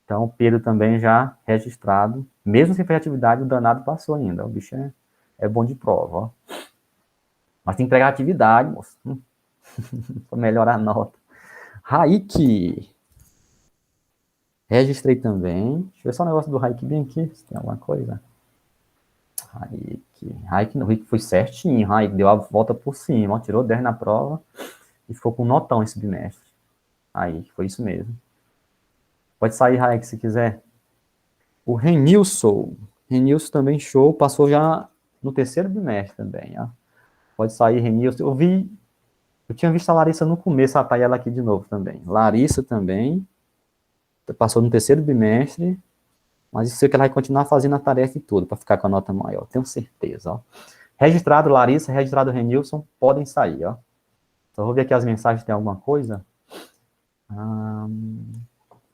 Speaker 1: Então, o Pedro também já registrado. Mesmo sem fazer atividade, o danado passou ainda. O bicho é bom de prova, ó. Mas tem que entregar atividade, moço. Para melhorar a nota. Raik. Registrei também. Deixa eu ver só o negócio do Raik bem aqui. Se tem alguma coisa. Raik no Rick foi certinho. Raik deu a volta por cima. Ó, tirou 10 na prova. E ficou com notão esse bimestre. Aí, foi isso mesmo. Pode sair, Raik, se quiser. O Renilson. Renilson também show. Passou já no 3º bimestre também, ó. Pode sair, Renilson. Eu tinha visto a Larissa no começo, tá ela aqui de novo também. Larissa também. Passou no 3º bimestre. Mas isso é que ela vai continuar fazendo a tarefa e tudo, para ficar com a nota maior. Tenho certeza, ó. Registrado Larissa, registrado Renilson, podem sair, ó. Só vou ver aqui as mensagens, tem alguma coisa?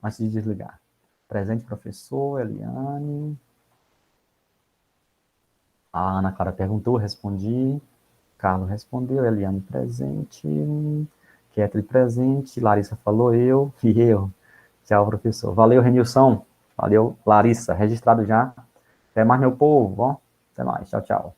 Speaker 1: Antes de desligar. Presente, professor, Eliane. A Ana Clara perguntou, respondi. Carlos respondeu, Eliane presente. Ketri presente. Larissa falou eu. E eu. Tchau, professor. Valeu, Renilson. Valeu, Larissa. Registrado já. Até mais, meu povo. Ó. Até mais. Tchau, tchau.